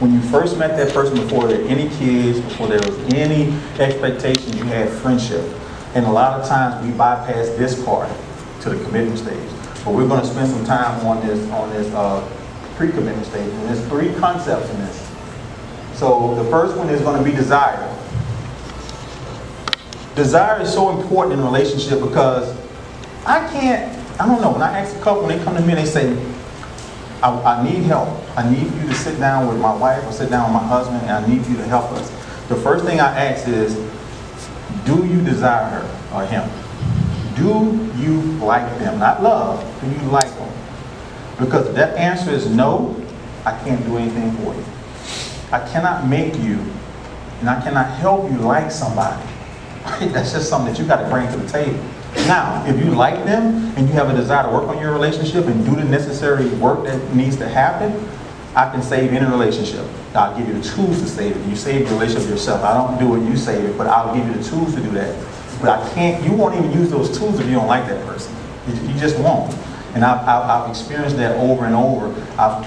When you first met that person, before there were any kids, before there was any expectation, you had friendship. And a lot of times we bypass this part to the commitment stage. But we're going to spend some time on this pre-commitment stage. And there's 3 concepts in this. So the first one is going to be desire. Desire is so important in a relationship because I don't know, when I ask a couple, when they come to me and they say, I need help. I need you to sit down with my wife or sit down with my husband and I need you to help us. The first thing I ask is, do you desire her or him? Do you like them? Not love, do you like them? Because if that answer is no, I can't do anything for you. I cannot make you and I cannot help you like somebody. That's just something that you got to bring to the table. Now, if you like them and you have a desire to work on your relationship and do the necessary work that needs to happen, I can save any relationship. I'll give you the tools to save it. You save the relationship yourself. I don't do it, you save it, but I'll give you the tools to do that. But you won't even use those tools if you don't like that person. You just won't. And I've experienced that over and over. I've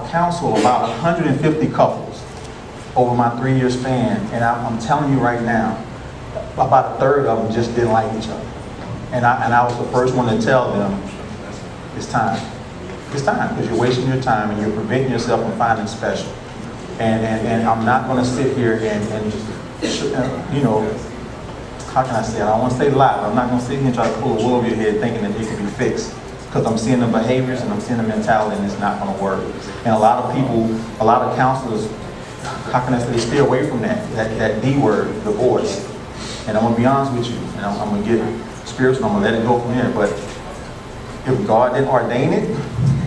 counseled about 150 couples over my 3-year span, and I'm telling you right now, about a third of them just didn't like each other. And I was the first one to tell them, it's time. It's time, because you're wasting your time and you're preventing yourself from finding special. And I'm not going to sit here and just, you know, how can I say it? I don't want to say lie, but I'm not going to sit here and try to pull a wool over your head thinking that it can be fixed. Because I'm seeing the behaviors and I'm seeing the mentality and it's not going to work. And a lot of people, a lot of counselors, how can I say, they stay away from that D word, divorce. And I'm going to be honest with you, and I'm going to get spiritual, I'm going to let it go from there. But if God didn't ordain it,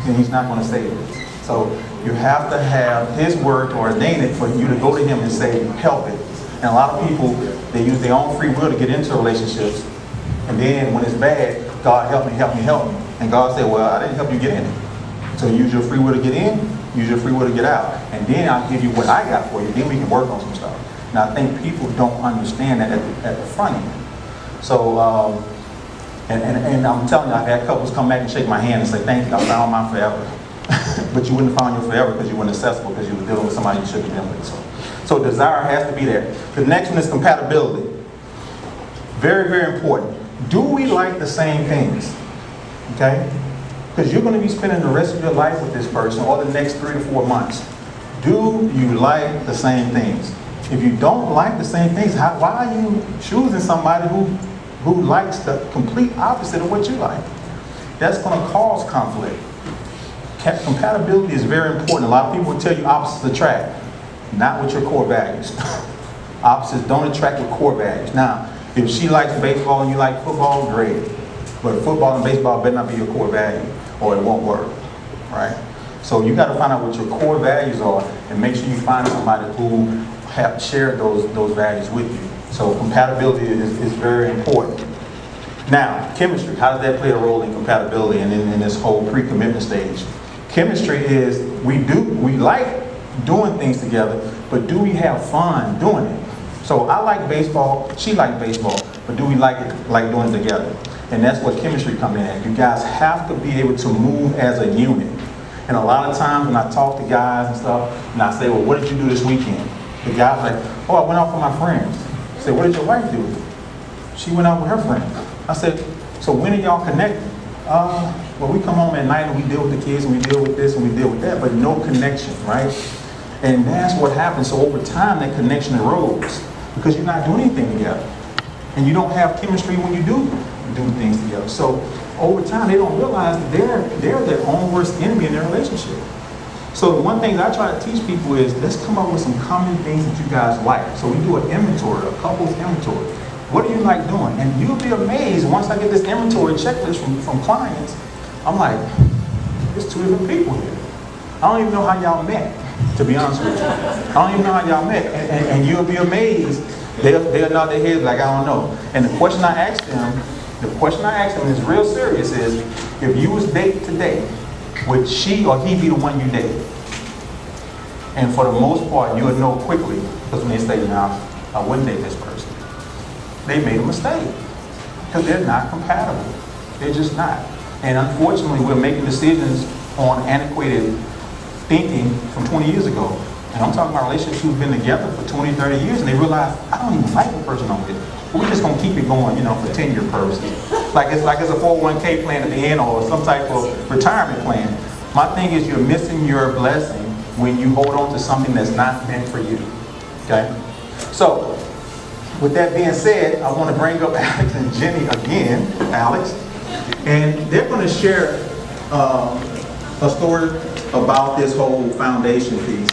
then He's not going to save it. So you have to have His word to ordain it for you to go to Him and say, help it. And a lot of people, they use their own free will to get into relationships. And then when it's bad, God help me, help me, help me. And God said, well, I didn't help you get in it. So use your free will to get in, use your free will to get out. And then I'll give you what I got for you. Then we can work on some stuff. And I think people don't understand that at the front end. So, and I'm telling you, I've had couples come back and shake my hand and say, thank you, I found mine forever. But you wouldn't have found your forever because you weren't accessible, because you were dealing with somebody you shouldn't have been with. So desire has to be there. The next one is compatibility. Very, very important. Do we like the same things? Okay? Because you're going to be spending the rest of your life with this person or the next 3 to 4 months. Do you like the same things? If you don't like the same things, why are you choosing somebody who likes the complete opposite of what you like? That's going to cause conflict. Compatibility is very important. A lot of people will tell you opposites attract, not with your core values. Opposites don't attract with core values. Now, if she likes baseball and you like football, great. But football and baseball better not be your core value or it won't work, right? So you got to find out what your core values are and make sure you find somebody who have shared those values with you. So compatibility is very important. Now, chemistry, how does that play a role in compatibility and in this whole pre-commitment stage? Chemistry is, we like doing things together, but do we have fun doing it? So I like baseball, she likes baseball, but do we like doing it together? And that's what chemistry comes in at. You guys have to be able to move as a unit. And a lot of times when I talk to guys and stuff, and I say, well, what did you do this weekend? The guy's like, oh, I went out with my friends. I said, what did your wife do? She went out with her friends. I said, so when are y'all connected? Well, we come home at night and we deal with the kids and we deal with this and we deal with that, but no connection, right? And that's what happens. So over time, that connection erodes because you're not doing anything together. And you don't have chemistry when you do things together. So over time, they don't realize that they're their own worst enemy in their relationship. So the one thing that I try to teach people is, let's come up with some common things that you guys like. So we do an inventory, a couple's inventory. What do you like doing? And you'll be amazed once I get this inventory checklist from clients. I'm like, there's 2 different people here. I don't even know how y'all met, to be honest with you. I don't even know how y'all met. And you'll be amazed. They'll nod their heads like, I don't know. And the question I asked them is real serious, is if you was dating today, would she or he be the one you date? And for the most part, you would know quickly, because when they say, now, I wouldn't date this person. They made a mistake, because they're not compatible. They're just not. And unfortunately, we're making decisions on antiquated thinking from 20 years ago. And I'm talking about relationships who've been together for 20, 30 years, and they realize, I don't even like the person I'm with. But we're just gonna keep it going, you know, for 10-year purposes. Like it's a 401k plan at the end or some type of retirement plan. My thing is you're missing your blessing when you hold on to something that's not meant for you. Okay? So, with that being said, I want to bring up Alex and Jenny again, Alex, and they're going to share a story about this whole foundation piece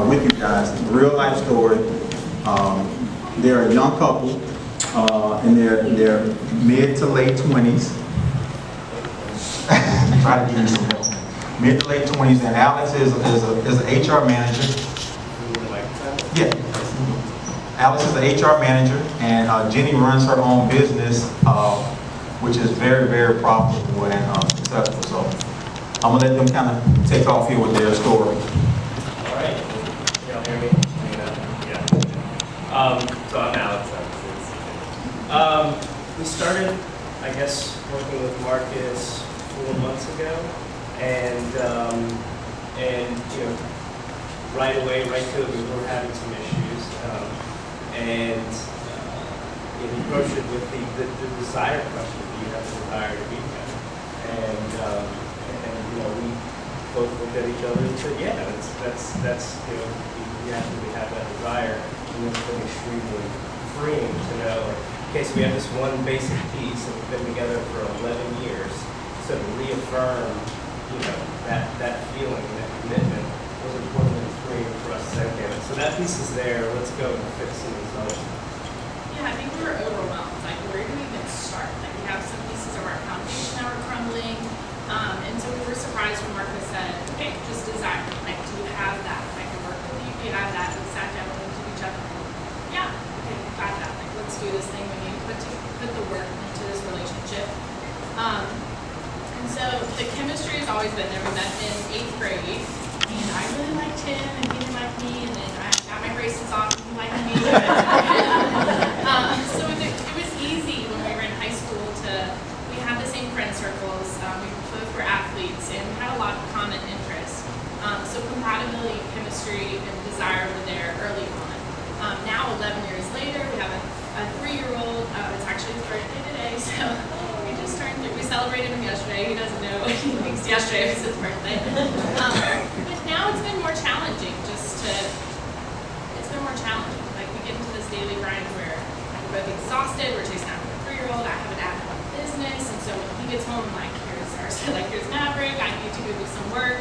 with you guys. It's a real life story. They're a young couple in their mid to late 20s. Try to give you some help. Mid to late 20s, and Alex is an HR manager. Yeah. Alex is an HR manager, and Jenny runs her own business, which is very, very profitable and successful. So I'm gonna let them kind of take off here with their story. All right. Y'all hear me? Yeah. So I'm Alex. We started, I guess, working with Marcus 4 months ago, and you know, right away, right to it, we were having some issues, and you know, he approached it with the desire question: do you have the desire to be together? And you know, we both looked at each other and said, yeah, that's you know, we absolutely have that desire, and it's been extremely freeing to know. Okay, so we have this one basic piece, and we've been together for 11 years. So to reaffirm, you know, that feeling, that commitment was important and freeing for us to say, okay, so that piece is there. Let's go and fix some of these others. Yeah, I think we were overwhelmed. Like, where do we even start? Like, we have some pieces of our foundation that were crumbling, and so we were surprised when Marcus said, okay, just desire. Like, do you have that? I can work with you. Do you have that? We sat down and looked at each other. Yeah, okay, we got that. Like, let's do this thing. We need to put the work into this relationship. And so the chemistry has always been there. We met in 8th grade, and I really liked him, and he really liked me, and then I got my braces off, and he liked me. So it was easy when we were in high school we had the same friend circles, we both were athletes, and we had a lot of common interests. So compatibility, chemistry, and desire were there early on. Now, 11 years later, we have a 3-year-old. It's actually his birthday today, so we just turned 3. We celebrated him yesterday. He doesn't know. He thinks yesterday was his birthday. But now it's been more challenging. It's been more challenging. Like, we get into this daily grind where we're both exhausted. We're chasing after a 3-year-old. I have an adult business, and so when he gets home, here's Maverick. I need to go do some work.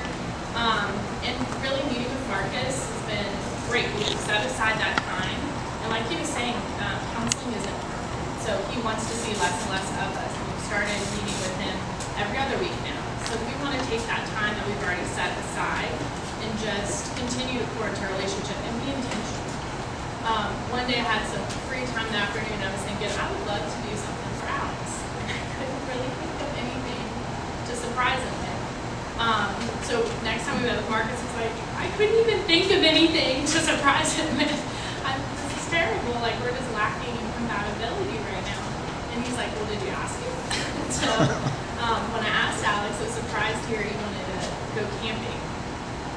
And really meeting with Marcus has been great. We've set aside that time. And like he was saying, counseling isn't permanent. So he wants to see less and less of us. And we've started meeting with him every other week now. So we want to take that time that we've already set aside and just continue to pour into our relationship and be intentional. One day I had some free time in the afternoon and I was thinking, I would love to do something for Alex. And I couldn't really think of anything to surprise him with. So next time we met with Marcus, it's like, I couldn't even think of anything to surprise him with. This is terrible. Like, we're just lacking in compatibility right now. And he's like, well, did you ask him? So when I asked Alex, I was surprised to hear he wanted to go camping.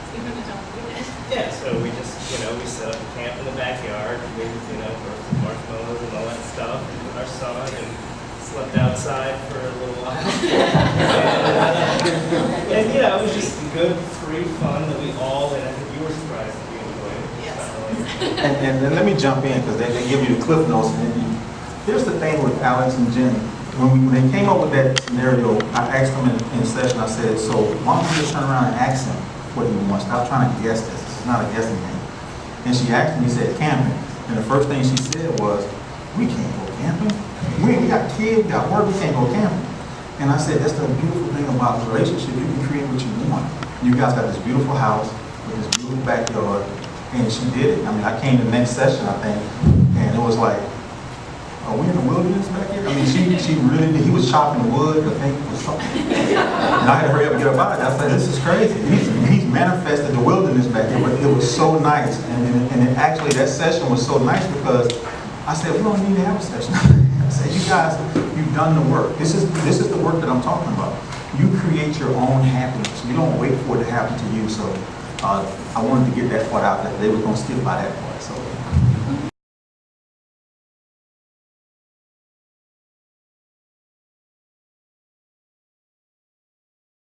So he wanted to tell me we did. Yeah, so we just, you know, we set up a camp in the backyard. We, you know, burnt some marshmallows and all that stuff with our son and slept outside for a little while. And yeah, it was just good, free fun that we all, and I think you were surprised that we enjoyed it. Yes. And then let me jump in, because they give you the cliff notes. And here's the thing with Alex and Jenny. When they came up with that scenario, I asked them in session, I said, so why don't you just turn around and ask him what he wants? Stop trying to guess this. This is not a guessing game. And she asked him, he said, camping. And the first thing she said was, we can't go camping. We got kids, we got work, we can't go camping. And I said, that's the beautiful thing about the relationship. You can create what you want. You guys got this beautiful house with this beautiful backyard, and she did it. I mean, I came to the next session, I think, and it was like, are we in the wilderness back here? I mean, she really did. He was chopping wood, I think, or something. And I had to hurry up and get up out of it. I said, this is crazy. He's manifested the wilderness back here, but it was so nice. And it actually, that session was so nice because I said, we don't need to have a session. I said, you guys, you've done the work. This is the work that I'm talking about. You create your own happiness. You don't wait for it to happen to you. So I wanted to get that part out, that they were gonna skip by that part, so.